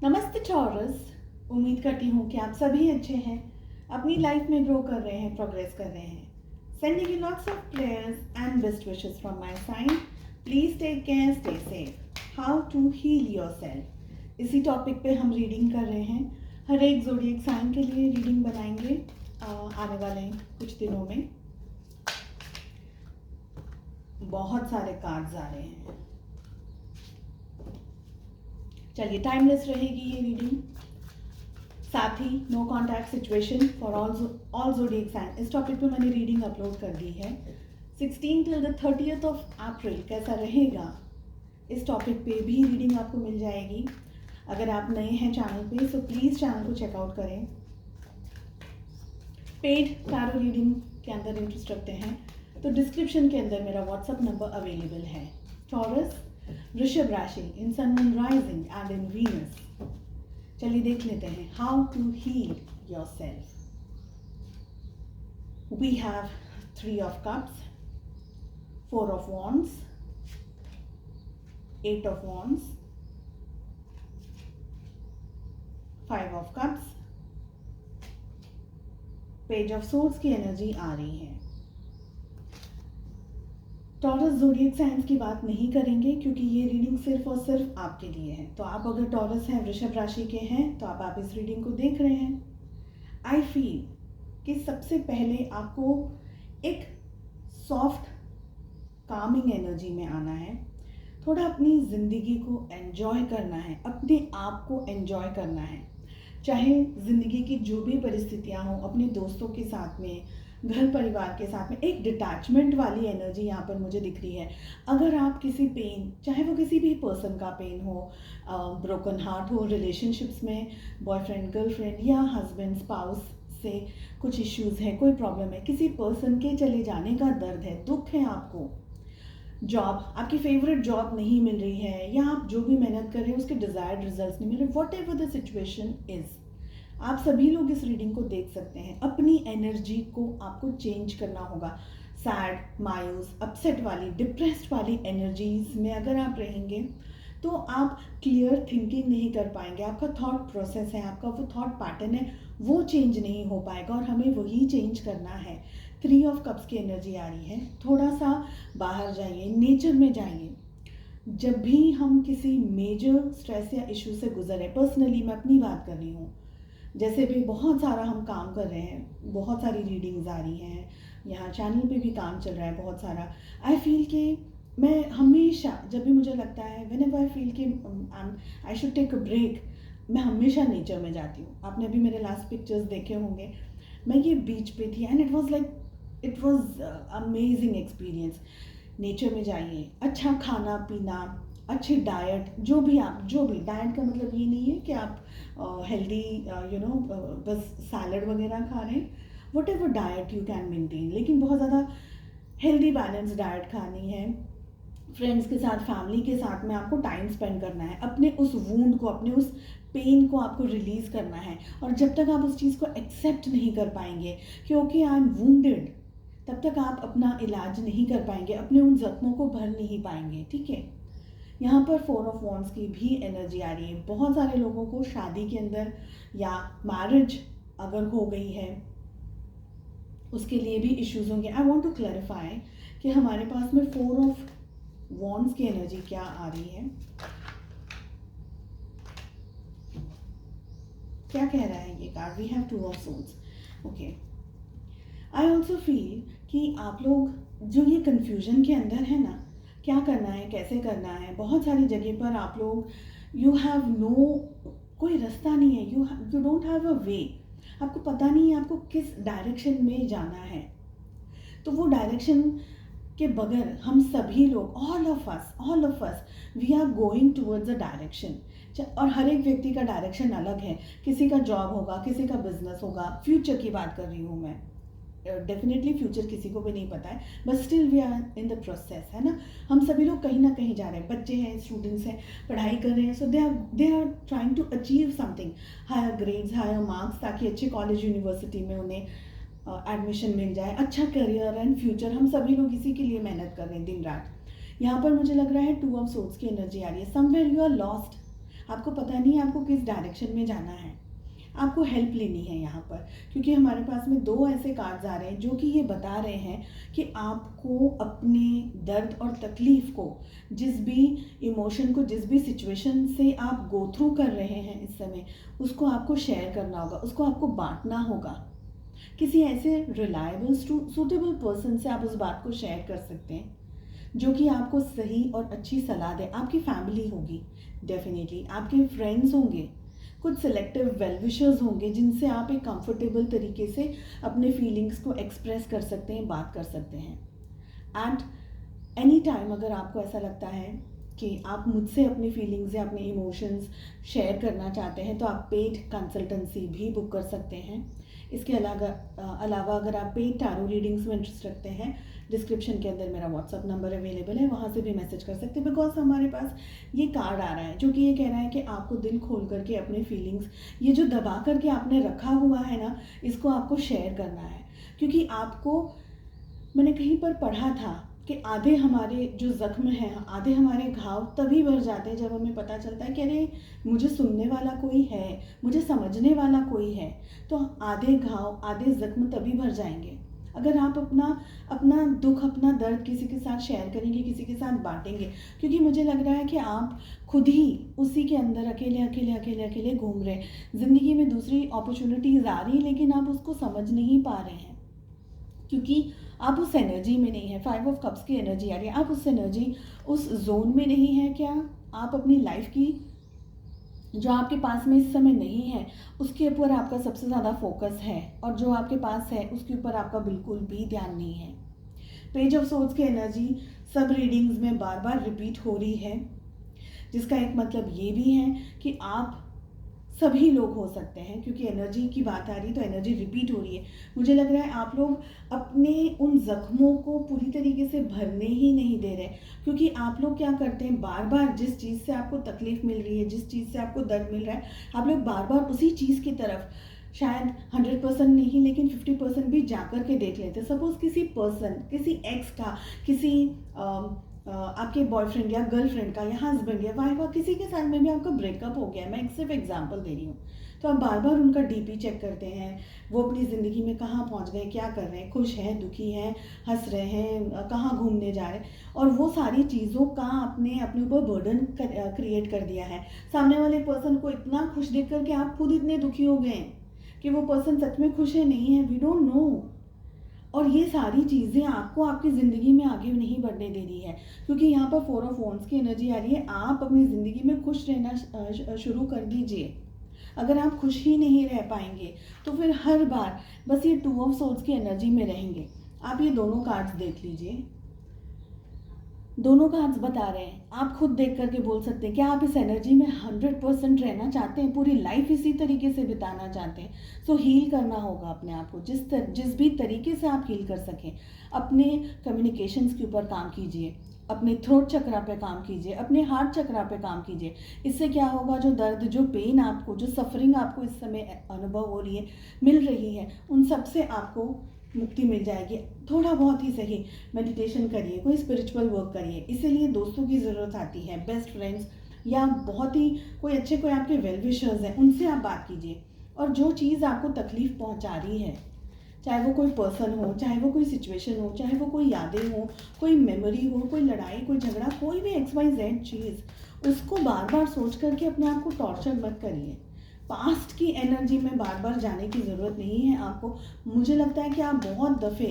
नमस्ते टॉरस। उम्मीद करती हूँ कि आप सभी अच्छे हैं, अपनी लाइफ में ग्रो कर रहे हैं, प्रोग्रेस कर रहे हैं। Sending you lots of prayers and best wishes from my side. Please take care, stay safe. How to heal yourself, इसी टॉपिक पे हम रीडिंग कर रहे हैं। हर एक ज़ोडिएक साइन के लिए रीडिंग बनाएंगे आने वाले कुछ दिनों में। बहुत सारे कार्ड्स आ रहे हैं, चलिए टाइमलेस रहेगी ये रीडिंग। साथ ही no contact situation for all zodiac sign, इस टॉपिक पे मैंने रीडिंग अपलोड कर दी है। 16 till the 30th of April कैसा रहेगा, इस टॉपिक पे भी रीडिंग आपको मिल जाएगी। अगर आप नए हैं चैनल पे सो प्लीज़ चैनल को चेकआउट करें। पेड टैरो रीडिंग के अंदर इंटरेस्ट रखते हैं तो डिस्क्रिप्शन के अंदर मेरा व्हाट्सअप नंबर अवेलेबल है। टॉरस, वृषभ राशि, in sun moon rising and in Venus. चलिए देख लेते हैं how to heal yourself. We have 3 of cups, 4 of wands, 8 of wands, 5 of cups, page of swords की एनर्जी आ रही है। टॉरस ज़ोडिएक साइंस की बात नहीं करेंगे क्योंकि ये रीडिंग सिर्फ और सिर्फ आपके लिए है। तो आप अगर टॉरस हैं, वृषभ राशि के हैं, तो आप इस रीडिंग को देख रहे हैं। आई फील कि सबसे पहले आपको एक सॉफ्ट कामिंग एनर्जी में आना है। थोड़ा अपनी ज़िंदगी को एंजॉय करना है, अपने आप को एंजॉय करना है। चाहे ज़िंदगी की जो भी परिस्थितियाँ हों, अपने दोस्तों के साथ में, घर परिवार के साथ में, एक डिटैचमेंट वाली एनर्जी यहाँ पर मुझे दिख रही है। अगर आप किसी पेन, चाहे वो किसी भी पर्सन का पेन हो, ब्रोकन हार्ट हो, रिलेशनशिप्स में बॉयफ्रेंड गर्लफ्रेंड या हस्बैंड स्पाउस से कुछ इश्यूज़ हैं, कोई प्रॉब्लम है, किसी पर्सन के चले जाने का दर्द है, दुख है आपको, जॉब, आपकी फेवरेट जॉब नहीं मिल रही है, या आप जो भी मेहनत कर रहे हैं उसके डिज़ायर्ड रिजल्ट्स नहीं मिल रहे, what ever the situation is, आप सभी लोग इस रीडिंग को देख सकते हैं। अपनी एनर्जी को आपको चेंज करना होगा। सैड, मायूस, अपसेट वाली, डिप्रेस्ड वाली एनर्जीज में अगर आप रहेंगे तो आप क्लियर थिंकिंग नहीं कर पाएंगे। आपका थॉट प्रोसेस है, आपका वो थॉट पैटर्न है, वो चेंज नहीं हो पाएगा और हमें वही चेंज करना है। 3 ऑफ कप्स की एनर्जी आ रही है। थोड़ा सा बाहर जाइए, नेचर में जाइए। जब भी हम किसी मेजर स्ट्रेस या इशू से गुजरे, पर्सनली मैं अपनी बात कर रही हूँ, जैसे भी बहुत सारा हम काम कर रहे हैं, बहुत सारी रीडिंग्स आ रही हैं, यहाँ चैनल पे भी काम चल रहा है बहुत सारा। आई फील कि मैं हमेशा, जब भी मुझे लगता है व्हेन एवर आई फील कि I should take a break, मैं हमेशा नेचर में जाती हूँ। आपने भी मेरे लास्ट पिक्चर्स देखे होंगे, मैं ये बीच पे थी and it was amazing experience. Nature में जाइए, अच्छा खाना पीना, अच्छी डाइट, जो भी डाइट का मतलब ये नहीं है कि आप हेल्दी बस सैलड वगैरह खा रहे हैं, what ever diet you can maintain, लेकिन बहुत ज़्यादा हेल्दी बैलेंस डाइट खानी है। फ्रेंड्स के साथ, फैमिली के साथ में आपको टाइम स्पेंड करना है। अपने उस वूंड को, अपने उस पेन को आपको रिलीज़ करना है। और जब तक आप उस चीज़ को एक्सेप्ट नहीं कर पाएंगे कि ओके आई एम वूंडेड, तब तक आप अपना इलाज नहीं कर पाएंगे, अपने उन जख्मों को भर नहीं पाएंगे। ठीक है, यहाँ पर 4 ऑफ वॉन्ड्स की भी एनर्जी आ रही है। बहुत सारे लोगों को शादी के अंदर या मैरिज अगर हो गई है उसके लिए भी इश्यूज होंगे। आई वॉन्ट टू क्लैरिफाई कि हमारे पास में 4 ऑफ वॉन्ड्स की एनर्जी क्या आ रही है, क्या कह रहा है ये card. We have 2 of swords. Okay, I also feel कि आप लोग जो ये कन्फ्यूजन के अंदर है ना, क्या करना है, कैसे करना है, बहुत सारी जगह पर आप लोग यू हैव नो, कोई रास्ता नहीं है, यू डोंट हैव अ वे, आपको पता नहीं है आपको किस डायरेक्शन में जाना है। तो वो डायरेक्शन के बगैर हम सभी लोग, all of us we are going towards a direction. और हर एक व्यक्ति का डायरेक्शन अलग है। किसी का जॉब होगा, किसी का बिजनेस होगा, फ्यूचर की बात कर रही हूँ मैं। डेफिनेटली फ्यूचर किसी को भी नहीं पता है, but still we are in the process, है ना। हम सभी लोग कहीं ना कहीं जा रहे हैं, बच्चे हैं, स्टूडेंट्स हैं, पढ़ाई कर रहे हैं, so they are trying to achieve something, higher grades, higher marks, ताकि अच्छे कॉलेज यूनिवर्सिटी में उन्हें एडमिशन मिल जाए, अच्छा करियर एंड फ्यूचर। हम सभी लोग इसी के लिए मेहनत कर रहे हैं दिन रात। यहाँ पर मुझे लग रहा है 2 ऑफ सोर्ड्स की एनर्जी आ रही है। समवेयर यू आर लॉस्ट, आपको पता नहीं है आपको किस डायरेक्शन में जाना है। आपको हेल्प लेनी है यहाँ पर, क्योंकि हमारे पास में 2 ऐसे कार्ड्स आ रहे हैं जो कि ये बता रहे हैं कि आपको अपने दर्द और तकलीफ़ को, जिस भी इमोशन को, जिस भी सिचुएशन से आप गो थ्रू कर रहे हैं इस समय, उसको आपको शेयर करना होगा, उसको आपको बांटना होगा। किसी ऐसे रिलायबल सूटेबल पर्सन से आप उस बात को शेयर कर सकते हैं जो कि आपको सही और अच्छी सलाह दे। आपकी फैमिली होगी डेफिनेटली, आपके फ्रेंड्स होंगे, कुछ सिलेक्टिव वेल विशर्स होंगे जिनसे आप एक कंफर्टेबल तरीके से अपने फीलिंग्स को एक्सप्रेस कर सकते हैं, बात कर सकते हैं। एट एनी टाइम अगर आपको ऐसा लगता है कि आप मुझसे अपनी फीलिंग्स या अपने इमोशंस शेयर करना चाहते हैं तो आप पेड कंसल्टेंसी भी बुक कर सकते हैं। इसके अलावा अगर आप पेड टैरो रीडिंग्स में इंटरेस्ट रखते हैं, डिस्क्रिप्शन के अंदर मेरा व्हाट्सअप नंबर अवेलेबल है, वहाँ से भी मैसेज कर सकते हैं। बिकॉज हमारे पास ये कार्ड आ रहा है जो कि ये कह रहा है कि आपको दिल खोल करके अपने फीलिंग्स, ये जो दबा करके आपने रखा हुआ है ना, इसको आपको शेयर करना है। क्योंकि आपको, मैंने कहीं पर पढ़ा था कि आधे हमारे जो ज़ख्म हैं, आधे हमारे घाव तभी भर जाते हैं जब हमें पता चलता है कि अरे मुझे सुनने वाला कोई है, मुझे समझने वाला कोई है। तो आधे घाव, आधे ज़ख्म तभी भर जाएंगे अगर आप अपना दुख, अपना दर्द किसी के साथ शेयर करेंगे, किसी के साथ बांटेंगे। क्योंकि मुझे लग रहा है कि आप खुद ही उसी के अंदर अकेले अकेले अकेले अकेले घूम रहे हैं। ज़िंदगी में दूसरी अपॉर्चुनिटीज़ आ रही लेकिन आप उसको समझ नहीं पा रहे हैं क्योंकि आप उस एनर्जी में नहीं है। 5 ऑफ कप्स की एनर्जी आ रही है, आप उस एनर्जी, उस जोन में नहीं है। क्या आप अपनी लाइफ की, जो आपके पास में इस समय नहीं है, उसके ऊपर आपका सबसे ज़्यादा फोकस है, और जो आपके पास है उसके ऊपर आपका बिल्कुल भी ध्यान नहीं है। पेज ऑफ सोर्ड्स की एनर्जी सब रीडिंग्स में बार बार रिपीट हो रही है, जिसका एक मतलब ये भी है कि आप सभी लोग हो सकते हैं। क्योंकि एनर्जी की बात आ रही है तो एनर्जी रिपीट हो रही है। मुझे लग रहा है आप लोग अपने उन जख्मों को पूरी तरीके से भरने ही नहीं दे रहे, क्योंकि आप लोग क्या करते हैं, बार बार जिस चीज़ से आपको तकलीफ़ मिल रही है, जिस चीज़ से आपको दर्द मिल रहा है, आप लोग बार बार उसी चीज़ की तरफ शायद 100% नहीं लेकिन 50% भी जा कर के देख लेते हैं। सपोज़ किसी पर्सन, किसी एक्स का, किसी आपके बॉयफ्रेंड या गर्लफ्रेंड का या हस्बैंड या वाइफ का, किसी के साथ में भी आपका ब्रेकअप हो गया है, मैं एक सिर्फ एग्जांपल दे रही हूँ, तो आप बार बार उनका डीपी चेक करते हैं, वो अपनी ज़िंदगी में कहाँ पहुँच गए, क्या कर रहे हैं, खुश हैं, दुखी हैं, हंस रहे हैं, कहाँ घूमने जा रहे हैं, और वो सारी चीज़ों का अपने ऊपर बर्डन क्रिएट कर दिया है। सामने वाले पर्सन को इतना खुश देख कर के आप खुद इतने दुखी हो गए हैं कि वो पर्सन सच में खुश है, नहीं है, वी डोंट नो। और ये सारी चीज़ें आपको आपकी ज़िंदगी में आगे नहीं बढ़ने दे रही है, क्योंकि यहाँ पर 4 ऑफ वॉन्ड्स की एनर्जी आ रही है। आप अपनी ज़िंदगी में खुश रहना शुरू कर दीजिए। अगर आप खुश ही नहीं रह पाएंगे तो फिर हर बार बस ये 2 ऑफ सोर्ड्स की एनर्जी में रहेंगे। आप ये दोनों कार्ड्स देख लीजिए, दोनों कार्ड्स बता रहे हैं, आप खुद देख करके बोल सकते हैं क्या आप इस एनर्जी में 100% रहना चाहते हैं, पूरी लाइफ इसी तरीके से बिताना चाहते हैं। सो हील करना होगा अपने आप को, जिस भी तरीके से आप हील कर सकें। अपने कम्युनिकेशंस के ऊपर काम कीजिए, अपने थ्रोट चक्रा पे काम कीजिए, अपने हार्ट चक्रा पे काम कीजिए। इससे क्या होगा, जो दर्द, जो पेन आपको, जो सफरिंग आपको इस समय अनुभव हो रही है, मिल रही है, उन सब से आपको मुक्ति मिल जाएगी। थोड़ा बहुत ही सही मेडिटेशन करिए, कोई स्पिरिचुअल वर्क करिए। इसीलिए दोस्तों की ज़रूरत आती है, बेस्ट फ्रेंड्स या बहुत ही कोई आपके वेल विशर्स हैं, उनसे आप बात कीजिए। और जो चीज़ आपको तकलीफ़ पहुंचा रही है, चाहे वो कोई पर्सन हो, चाहे वो कोई सिचुएशन हो, चाहे वो कोई यादें हो, कोई मेमोरी हो, कोई लड़ाई, कोई झगड़ा, कोई भी XYZ चीज़, उसको बार बार सोच करके अपने आप को टॉर्चर मत करिए। पास्ट की एनर्जी में बार बार जाने की ज़रूरत नहीं है आपको। मुझे लगता है कि आप बहुत दफ़े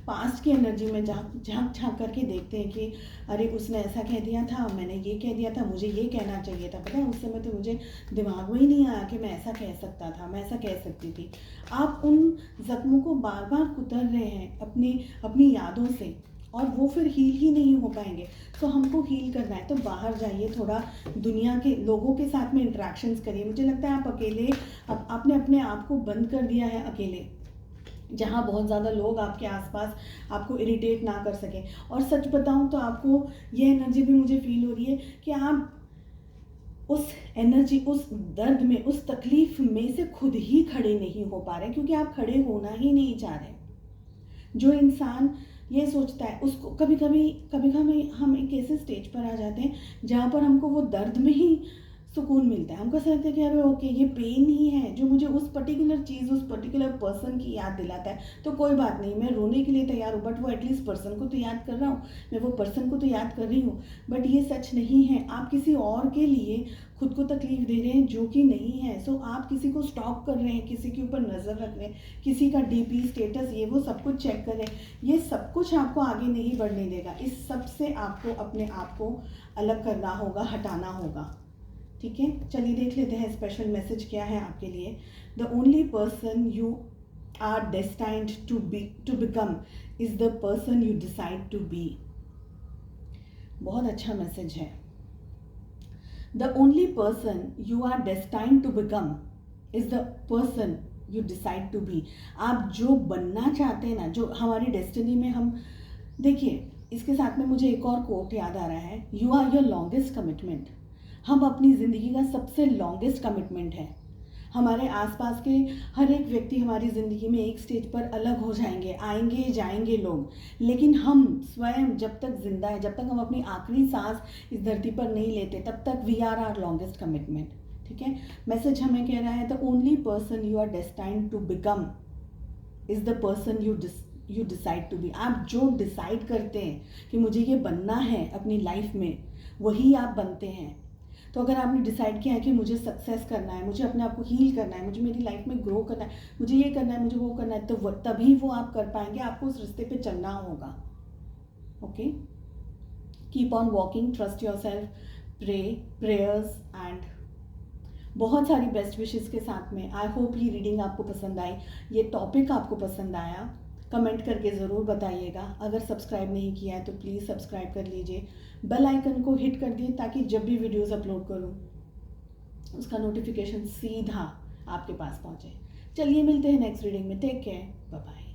पास्ट की एनर्जी में झांक करके देखते हैं कि अरे उसने ऐसा कह दिया था, मैंने ये कह दिया था, मुझे ये कहना चाहिए था, पता है उस समय तो मुझे दिमाग में ही नहीं आया कि मैं ऐसा कह सकता था, मैं ऐसा कह सकती थी। आप उन ज़ख्मों को बार बार कुतर रहे हैं अपनी यादों से, और वो फिर हील ही नहीं हो पाएंगे। तो हमको हील करना है तो बाहर जाइए, थोड़ा दुनिया के लोगों के साथ में इंटरेक्शंस करिए। मुझे लगता है आप अकेले, आपने अपने आप को बंद कर दिया है अकेले, जहाँ बहुत ज़्यादा लोग आपके आसपास आपको इरिटेट ना कर सकें। और सच बताऊँ तो आपको ये एनर्जी भी मुझे फील हो रही है कि आप उस एनर्जी, उस दर्द में, उस तकलीफ़ में से खुद ही खड़े नहीं हो पा रहे, क्योंकि आप खड़े होना ही नहीं चाह रहे। जो इंसान ये सोचता है उसको, कभी कभी हम एक ऐसे स्टेज पर आ जाते हैं जहाँ पर हमको वो दर्द में ही सुकून मिलता है। हमको ऐसा लगता है कि अरे ओके, ये पेन ही है जो मुझे उस पर्टिकुलर चीज़, उस पर्टिकुलर पर्सन की याद दिलाता है, तो कोई बात नहीं, मैं रोने के लिए तैयार हूँ, बट वो एटलीस्ट पर्सन को तो याद कर रहा हूँ, मैं वो पर्सन को तो याद कर रही हूँ। बट ये सच नहीं है, आप किसी और के लिए खुद को तकलीफ दे रहे हैं जो कि नहीं है। सो आप किसी को स्टॉक कर रहे हैं, किसी के ऊपर नज़र रख रहे हैं, किसी का डीपी स्टेटस ये वो सब कुछ चेक कर रहे हैं। ये सब कुछ आपको आगे नहीं बढ़ने देगा। इस सब से आपको अपने आप को अलग करना होगा, हटाना होगा। ठीक है, चलिए देख लेते हैं स्पेशल मैसेज क्या है आपके लिए। The only person you are destined to become is the person you decide to be. बहुत अच्छा मैसेज है। The only person you are destined to become is the person you decide to be. आप जो बनना चाहते हैं ना, जो हमारी डेस्टिनी में हम, देखिए इसके साथ में मुझे एक और कोट याद आ रहा है, you are your longest commitment. हम अपनी ज़िंदगी का सबसे लॉन्गेस्ट कमिटमेंट है। हमारे आसपास के हर एक व्यक्ति हमारी ज़िंदगी में एक स्टेज पर अलग हो जाएंगे, आएंगे जाएंगे लोग, लेकिन हम स्वयं जब तक जिंदा है, जब तक हम अपनी आखिरी सांस इस धरती पर नहीं लेते, तब तक we are our longest commitment. ठीक है, मैसेज हमें कह रहा है the only person you are destined to become is the person you decide to be. आप जो डिसाइड करते हैं कि मुझे ये बनना है अपनी लाइफ में, वही आप बनते हैं। तो अगर आपने डिसाइड किया है कि मुझे सक्सेस करना है, मुझे अपने आप को हील करना है, मुझे मेरी लाइफ में ग्रो करना है, मुझे ये करना है, मुझे वो करना है, तो तभी वो आप कर पाएंगे। आपको उस रास्ते पे चलना होगा। Okay, keep on walking, trust your self, prayers and बहुत सारी बेस्ट विशेस के साथ में। आई होप ये रीडिंग आपको पसंद आई, ये टॉपिक आपको पसंद आया। कमेंट करके ज़रूर बताइएगा। अगर सब्सक्राइब नहीं किया है तो प्लीज़ सब्सक्राइब कर लीजिए, बेल आइकन को हिट कर दिए ताकि जब भी वीडियोस अपलोड करूं उसका नोटिफिकेशन सीधा आपके पास पहुंचे। चलिए मिलते हैं नेक्स्ट रीडिंग में। Take care, bye bye.